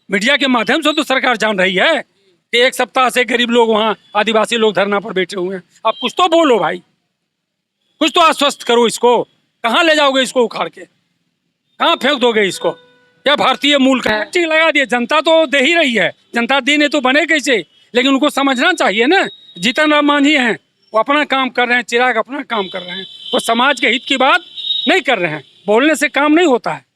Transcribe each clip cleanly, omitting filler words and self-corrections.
Media के माध्यम से तो सरकार जान रही है कि एक सप्ताह से गरीब लोग वहाँ आदिवासी लोग धरना पर बैठे हुए हैं। अब कुछ तो बोलो भाई, कुछ तो आश्वस्त करो इसको। कहाँ ले जाओगे इसको उखाड़ के, कहाँ फेंक दोगे इसको? क्या भारतीय मूल का ठीक लगा दिए, जनता तो दे ही रही है, जनता दी नहीं तो बने कैसे? लेकिन उनको समझना चाहिए ना, जीतन राम मांझी हैं, वो अपना काम कर रहे हैं, चिराग अपना काम कर रहे हैं, वो समाज के हित की बात नहीं कर रहे हैं। बोलने से काम नहीं होता है।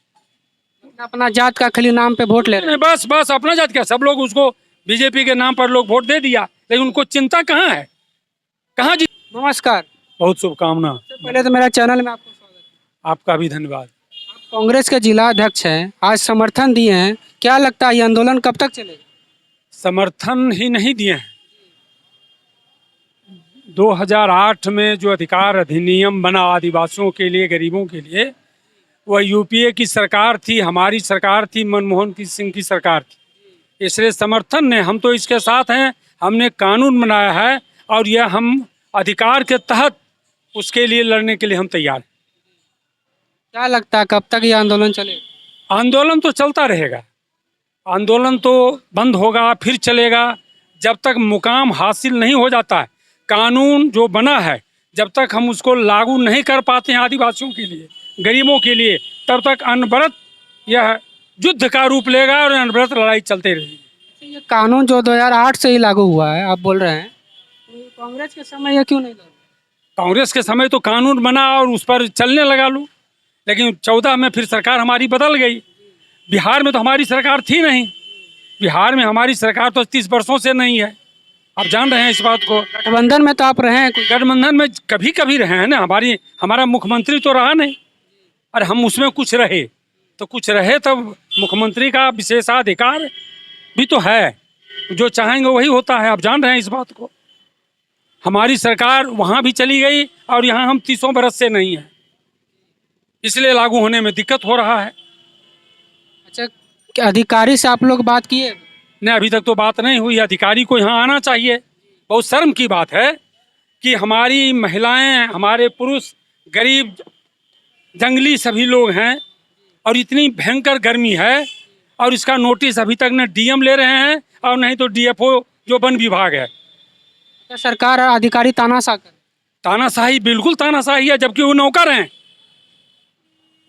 अपना जात का खाली नाम पे वोट ले रहे हैं। बस बस अपना जात क्या, सब लोग उसको बीजेपी के नाम पर लोग वोट दे दिया, लेकिन उनको चिंता कहाँ है, कहाँ जी। नमस्कार। बहुत शुभकामना। पहले तो मेरा चैनल में आपको स्वागत है। आपका भी धन्यवाद। कांग्रेस के जिला अध्यक्ष हैं, आज समर्थन दिए हैं, क्या लगता है ये आंदोलन कब तक चलेगा? समर्थन ही नहीं दिए हैं। 2008 में जो अधिकार अधिनियम बना आदिवासियों के लिए, गरीबों के लिए, वह यूपीए की सरकार थी, हमारी सरकार थी, मनमोहन सिंह की सरकार थी। इसलिए समर्थन ने, हम तो इसके साथ हैं, हमने कानून बनाया है और यह हम अधिकार के तहत उसके लिए लड़ने के लिए हम तैयार हैं। क्या लगता है कब तक ये आंदोलन चलेगा? आंदोलन तो चलता रहेगा, आंदोलन तो बंद होगा फिर चलेगा जब तक मुकाम हासिल नहीं हो जाता है। कानून जो बना है जब तक हम उसको लागू नहीं कर पाते हैं आदिवासियों के लिए, गरीबों के लिए, तब तक अनवरत यह युद्ध का रूप लेगा और अनवरत लड़ाई चलते रहेगी। ये कानून जो 2008 से ही लागू हुआ है, आप बोल रहे हैं, तो कांग्रेस के समय ये क्यों नहीं लागू? कांग्रेस के समय तो कानून बना और उस पर चलने लगा लो, लेकिन 14 में फिर सरकार हमारी बदल गई। बिहार में तो हमारी सरकार थी नहीं, बिहार में हमारी सरकार तो 30 वर्षों से नहीं है, आप जान रहे हैं इस बात को। गठबंधन में तो आप रहे हैं, गठबंधन में कभी कभी रहे हैं ना, हमारा मुख्यमंत्री तो रहा नहीं, और हम उसमें कुछ रहे तो कुछ रहे, तब मुख्यमंत्री का विशेषाधिकार भी तो है, जो चाहेंगे वही होता है, आप जान रहे हैं इस बात को। हमारी सरकार वहाँ भी चली गई और यहाँ हम 30 बरस से नहीं है, इसलिए लागू होने में दिक्कत हो रहा है। अच्छा, क्या अधिकारी से आप लोग बात किए? नहीं, अभी तक तो बात नहीं हुई। अधिकारी को यहाँ आना चाहिए। बहुत शर्म की बात है कि हमारी महिलाएं, हमारे पुरुष, गरीब, जंगली सभी लोग हैं और इतनी भयंकर गर्मी है और इसका नोटिस अभी तक न डीएम ले रहे हैं और नहीं तो डीएफओ जो वन विभाग है। तो सरकार और अधिकारी तानाशाह कर, तानाशाही, बिल्कुल तानाशाही है, जबकि वो नौकर हैं।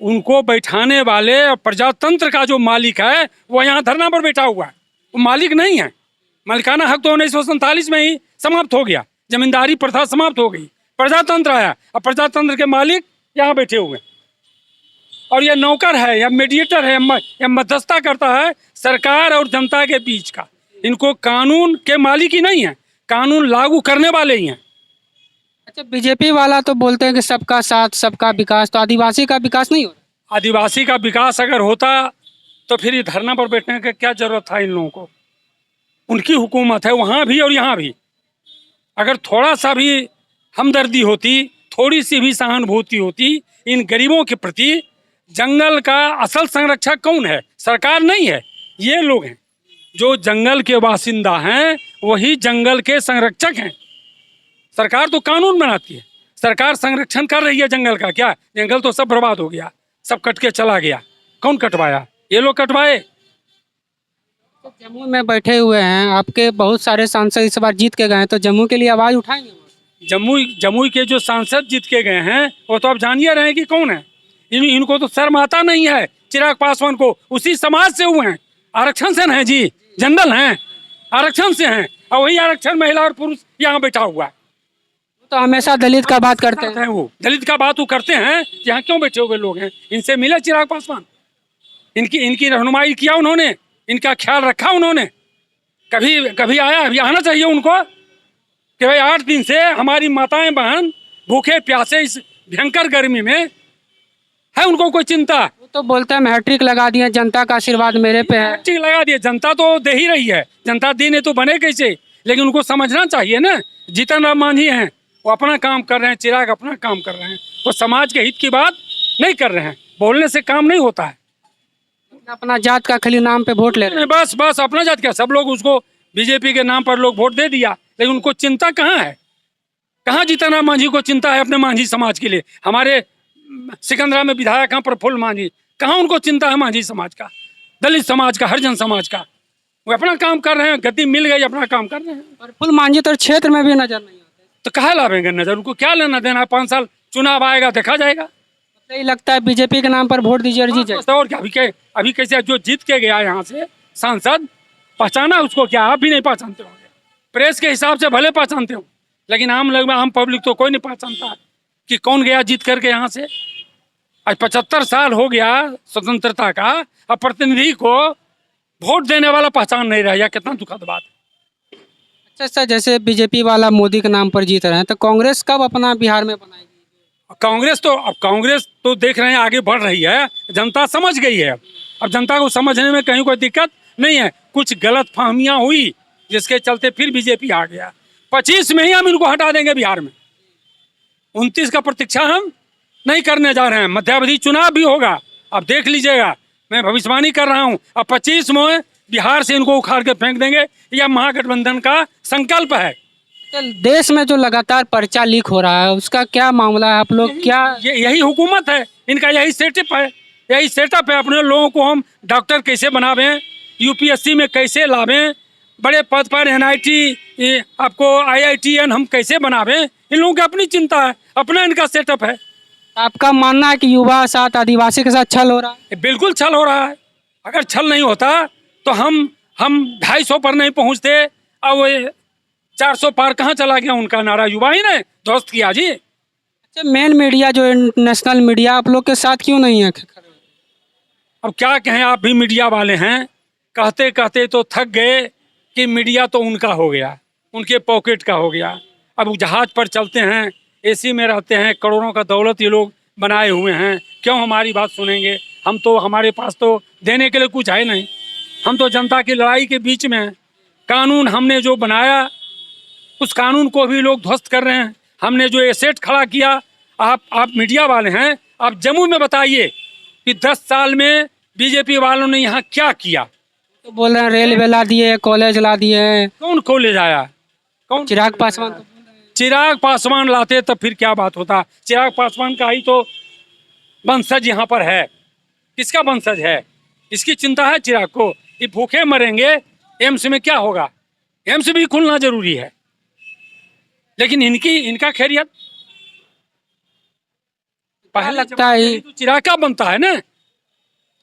उनको बैठाने वाले प्रजातंत्र का जो मालिक है वो यहाँ धरना पर बैठा हुआ है, वो मालिक नहीं है। मालिकाना हक तो 1947 में ही समाप्त हो गया, जमींदारी प्रथा समाप्त हो गई, प्रजातंत्र आया, अब प्रजातंत्र के मालिक यहाँ बैठे हुए हैं और यह नौकर है या मीडिएटर है या मध्यस्थता करता है सरकार और जनता के बीच का। इनको कानून के मालिक ही नहीं है, कानून लागू करने वाले ही हैं। अच्छा, बीजेपी वाला तो बोलते हैं कि सबका साथ सबका विकास, तो आदिवासी का विकास नहीं हो रहा? आदिवासी का विकास अगर होता तो फिर ये धरना पर बैठने का क्या जरूरत था इन लोगों को? उनकी हुकूमत है वहाँ भी और यहाँ भी। अगर थोड़ा सा भी हमदर्दी होती, थोड़ी सी भी सहानुभूति होती इन गरीबों के प्रति। जंगल का असल संरक्षक कौन है? सरकार नहीं है, ये लोग हैं। जो जंगल के बासिंदा हैं वही जंगल के संरक्षक हैं। सरकार तो कानून बनाती है, सरकार संरक्षण कर रही है जंगल का। क्या जंगल तो सब बर्बाद हो गया, सब कट के चला गया। कौन कटवाया? ये लोग कटवाए। तो जम्मू में बैठे हुए हैं, आपके बहुत सारे सांसद इस बार जीत के गए हैं, तो जम्मू के लिए आवाज़ उठाएंगे? जम्मू के जो सांसद जीत के गए हैं वो तो आप जानिए रहे हैं कि कौन है। इनको तो शर्म आता नहीं है। चिराग पासवान को उसी समाज से हुए हैं, आरक्षण से हैं जी, जनरल हैं, आरक्षण से हैं, और वही आरक्षण महिला और पुरुष यहाँ बैठा हुआ है। तो हमेशा दलित का बात करते हैं। वो दलित का बात वो करते हैं, यहाँ क्यों बैठे हुए लोग हैं? इनसे मिले चिराग पासवान, इनकी रहनुमाई किया उन्होंने, इनका ख्याल रखा उन्होंने। कभी आया? अभी आना चाहिए उनको कि भाई 8 दिन से हमारी माताएं बहन भूखे प्यासे इस भयंकर गर्मी में है, उनको कोई चिंता? वो तो बोलते हैं हैट्रिक लगा दिए, जनता का आशीर्वाद मेरे पे है। हैट्रिक लगा दिए, जनता तो दे ही रही है, जनता दी नहीं तो बने कैसे? लेकिन उनको समझना चाहिए ना, जीतन राम मांझी हैं, वो अपना काम कर रहे हैं, चिराग अपना काम कर रहे हैं, वो समाज के हित की बात नहीं कर रहे हैं। बोलने से काम नहीं होता है। अपना जात का खाली नाम पे वोट ले रहे हैं। बस बस अपना जात क्या, सब लोग उसको बीजेपी के नाम पर लोग वोट दे दिया, लेकिन उनको चिंता कहाँ है? कहाँ जीतन राम मांझी को चिंता है अपने मांझी समाज के लिए? हमारे सिकंदरा में विधायक हैं प्रफुल्ल मांझी, कहाँ उनको चिंता है मांझी समाज का, दलित समाज का, हरिजन समाज का? वो अपना काम कर रहे हैं, गद्दी मिल गई, अपना काम कर रहे हैं। प्रफुल्ल मांझी तो क्षेत्र में भी नजर नहीं आते। तो कहाँ लावेंगे नजर, उनको क्या लेना देना है? 5 साल चुनाव आएगा, देखा जाएगा। यही लगता है बीजेपी के नाम पर वोट दीजिए और जीत जाए। और क्या, अभी कैसे जो जीत के गया यहाँ से सांसद, पहचाना उसको क्या? आप भी नहीं पहचानते होंगे, प्रेस के हिसाब से भले पहचानते हो, लेकिन आम पब्लिक तो कोई नहीं पहचानता है कि कौन गया जीत करके यहाँ से। आज 75 साल हो गया स्वतंत्रता का, अब प्रतिनिधि को वोट देने वाला पहचान नहीं रहा, कितना दुखद बात है। अच्छा अच्छा, जैसे बीजेपी वाला मोदी के नाम पर जीत रहे हैं, तो कांग्रेस कब अपना बिहार में बनाएगी? कांग्रेस तो देख रहे हैं आगे बढ़ रही है, जनता समझ गई है। अब जनता को समझने में कहीं कोई दिक्कत नहीं है। कुछ गलत फहमियाँ हुई जिसके चलते फिर बीजेपी आ गया। 25 में ही हम इनको हटा देंगे बिहार में। 29 का प्रतीक्षा हम नहीं करने जा रहे हैं। मध्यावधि चुनाव भी होगा, अब देख लीजिएगा, मैं भविष्यवाणी कर रहा हूँ। अब 25 में बिहार से इनको उखाड़ के फेंक देंगे, यह महागठबंधन का संकल्प है। देश में जो लगातार पर्चा लीक हो रहा है, उसका क्या मामला है? आप लोग क्या यही हुकूमत है इनका, यही सेटअप है, यही सेटअप है। अपने लोगों को हम डॉक्टर कैसे बनावें, यूपीएससी में कैसे लावें, बड़े पद पर NIT आपको IITN हम कैसे बनावें, इन लोगों की अपनी चिंता है, अपना इनका सेटअप है। आपका मानना है कि युवा साथ आदिवासी के साथ छल हो रहा है? बिल्कुल छल हो रहा है। अगर छल नहीं होता तो हम 250 पर नहीं पहुंचते। अब वो 400 पार कहाँ चला गया उनका नारा? युवा ही ने ध्वस्त किया जी। अच्छा, मेन मीडिया जो नेशनल मीडिया आप लोग के साथ क्यों नहीं है? अब क्या कहें, आप भी मीडिया वाले हैं, कहते कहते तो थक गए कि मीडिया तो उनका हो गया, उनके पॉकेट का हो गया। अब वो जहाज पर चलते हैं, AC में रहते हैं, करोड़ों का दौलत ये लोग बनाए हुए हैं, क्यों हमारी बात सुनेंगे? हम तो, हमारे पास तो देने के लिए कुछ है नहीं। हम तो जनता की लड़ाई के बीच में हैं। कानून हमने जो बनाया उस कानून को भी लोग ध्वस्त कर रहे हैं। हमने जो एसेट खड़ा किया, आप मीडिया वाले हैं, आप जम्मू में बताइए कि 10 साल में बीजेपी वालों ने यहाँ क्या किया। तो बोल रहे हैं रेलवे ला दिए, कॉलेज ला दिए। कौन कॉलेज आया? कौन? चिराग पासवान। चिराग पासवान लाते तब फिर क्या बात होता। चिराग पासवान का ही तो वंशज यहाँ पर है। किसका वंशज है? इसकी चिंता है चिराग को। ये भूखे मरेंगे, एम्स में क्या होगा? एम्स भी खुलना जरूरी है, लेकिन इनका खैरियत पहले लगता है तो चिराग का बनता है ना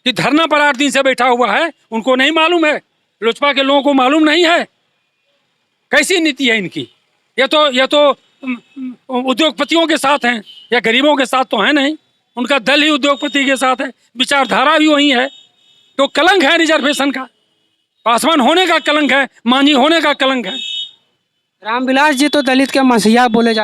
कि धरना पर 8 दिन से बैठा हुआ है, उनको नहीं मालूम है, लोजपा के लोगों को मालूम नहीं है। कैसी नीति है इनकी? ये तो उद्योगपतियों के साथ हैं, या गरीबों के साथ तो है नहीं। उनका दल ही उद्योगपति के साथ है, विचारधारा भी वही है। तो कलंक है रिजर्वेशन का, पासवान होने का कलंक है, मांझी होने का कलंक है। रामविलास जी तो दलित के मसीहा बोले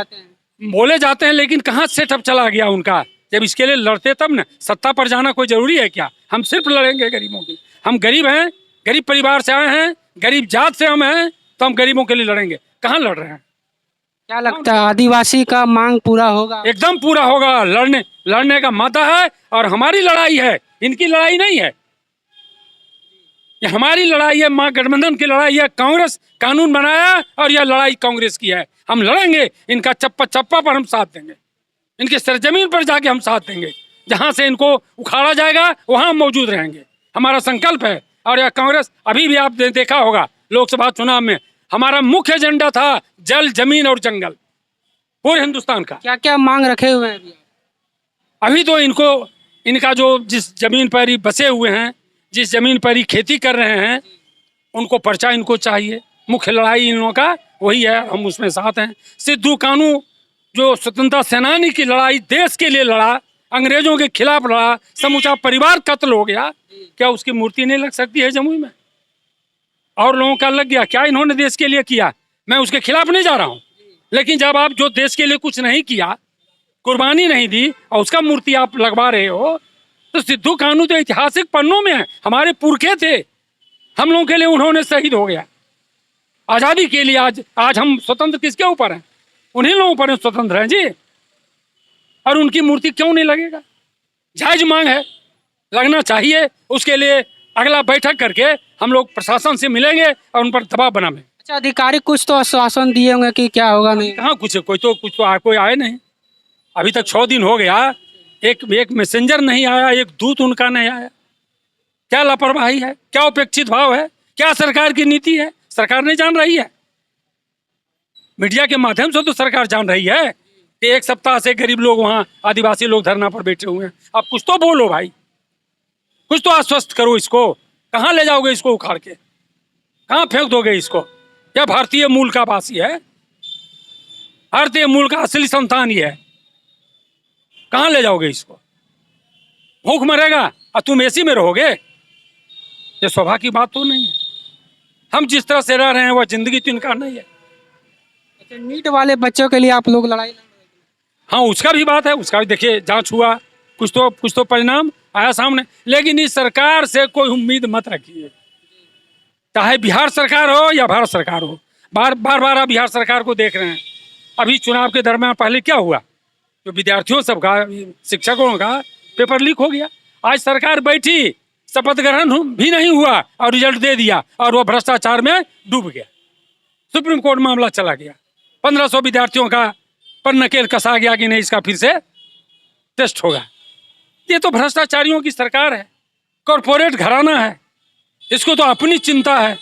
जाते हैं, लेकिन कहाँ सेटअप चला गया उनका? जब इसके लिए लड़ते तब ना। सत्ता पर जाना कोई जरूरी है क्या? हम सिर्फ लड़ेंगे गरीबों के लिए। हम गरीब हैं, गरीब परिवार से आए हैं, गरीब जात से हम हैं, तो हम गरीबों के लिए लड़ेंगे। कहाँ लड़ रहे हैं? क्या लगता है आदिवासी का मांग पूरा होगा? एकदम पूरा होगा। लड़ने का मादा है, और हमारी लड़ाई है, इनकी लड़ाई नहीं है। ये हमारी लड़ाई है, माँ गठबंधन की लड़ाई है। कांग्रेस कानून बनाया और यह लड़ाई कांग्रेस की है। हम लड़ेंगे, इनका चप्पा पर हम साथ देंगे, इनकी सरजमीन पर जाके हम साथ देंगे। जहाँ से इनको उखाड़ा जाएगा वहाँ हम मौजूद रहेंगे, हमारा संकल्प है। और यह कांग्रेस, अभी भी आप देखा होगा लोकसभा चुनाव में हमारा मुख्य एजेंडा था जल, जमीन और जंगल, पूरे हिंदुस्तान का। क्या क्या मांग रखे हुए हैं अभी तो इनका जो जिस जमीन पर ही बसे हुए हैं, जिस जमीन पर ही खेती कर रहे हैं, उनको पर्चा इनको चाहिए। मुख्य लड़ाई इन लोगों का वही है, हम उसमें साथ हैं। सिद्धू कानू जो स्वतंत्रता सेनानी की लड़ाई देश के लिए लड़ा, अंग्रेजों के खिलाफ लड़ा, समूचा परिवार कत्ल हो गया, क्या उसकी मूर्ति नहीं लग सकती है जमुई में? और लोगों का लग गया, क्या इन्होंने देश के लिए किया? मैं उसके खिलाफ नहीं जा रहा हूँ, लेकिन जब आप जो देश के लिए कुछ नहीं किया, कुर्बानी नहीं दी, और उसका मूर्ति आप लगवा रहे हो, तो सिद्धू कानू तो ऐतिहासिक पन्नों में है। हमारे पुरखे थे, हम लोगों के लिए उन्होंने शहीद हो गया आज़ादी के लिए। आज हम स्वतंत्र किसके ऊपर हैं? उन्हीं लोगों पर स्वतंत्र हैं जी। और उनकी मूर्ति क्यों नहीं लगेगा? जायज मांग है, लगना चाहिए। उसके लिए अगला बैठक करके हम लोग प्रशासन से मिलेंगे और उन पर दबाव बनाएंगे। अच्छा, अधिकारी कुछ तो आश्वासन दिए होंगे कि क्या होगा? नहीं, कहाँ कुछ, कोई आए नहीं। अभी तक 6 दिन हो गया, एक मैसेंजर नहीं आया, एक दूत उनका नहीं आया। क्या लापरवाही है, क्या उपेक्षित भाव है? क्या सरकार की नीति है? सरकार नहीं जान रही है? मीडिया के माध्यम से तो सरकार जान रही है कि एक सप्ताह से गरीब लोग वहाँ आदिवासी लोग धरना पर बैठे हुए हैं। आप कुछ तो बोलो भाई, कुछ तो आश्वस्त करो इसको। कहाँ ले जाओगे इसको उखाड़ के? कहाँ फेंक दोगे इसको? क्या भारतीय मूल का वासी है? भारतीय मूल का असली संतान ही है। कहाँ ले जाओगे इसको? भूख मरेगा और तुम एसी में रहोगे? ये शोभा की बात तो नहीं है। हम जिस तरह से रह रहे हैं वह जिंदगी तो इनका नहीं है। अच्छा, नीट वाले बच्चों के लिए आप लोग लड़ाई लड़ रहे हैं? हाँ, उसका भी बात है, उसका भी देखिए जांच हुआ, कुछ तो परिणाम आया सामने। लेकिन इस सरकार से कोई उम्मीद मत रखिए, चाहे बिहार सरकार हो या भारत सरकार हो। बार बार आप बिहार सरकार को देख रहे हैं। अभी चुनाव के दरमियान पहले क्या हुआ? जो विद्यार्थियों सबका, शिक्षकों का पेपर लीक हो गया। आज सरकार बैठी, शपथ ग्रहण भी नहीं हुआ और रिजल्ट दे दिया और वह भ्रष्टाचार में डूब गया। सुप्रीम कोर्ट मामला चला गया। 1500 विद्यार्थियों का पर नकेल कसा गया कि नहीं इसका फिर से टेस्ट होगा। ये तो भ्रष्टाचारियों की सरकार है, कॉरपोरेट घराना है। इसको तो अपनी चिंता है,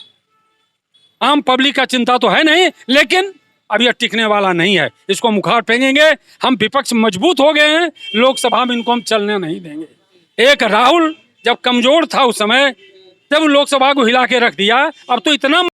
आम पब्लिक का चिंता तो है नहीं। लेकिन अब यह टिकने वाला नहीं है, इसको मुखार फेंकेंगे। हम विपक्ष मजबूत हो गए हैं, लोकसभा में इनको हम चलने नहीं देंगे। एक राहुल जब कमजोर था उस समय, जब लोकसभा को हिला के रख दिया, अब तो इतना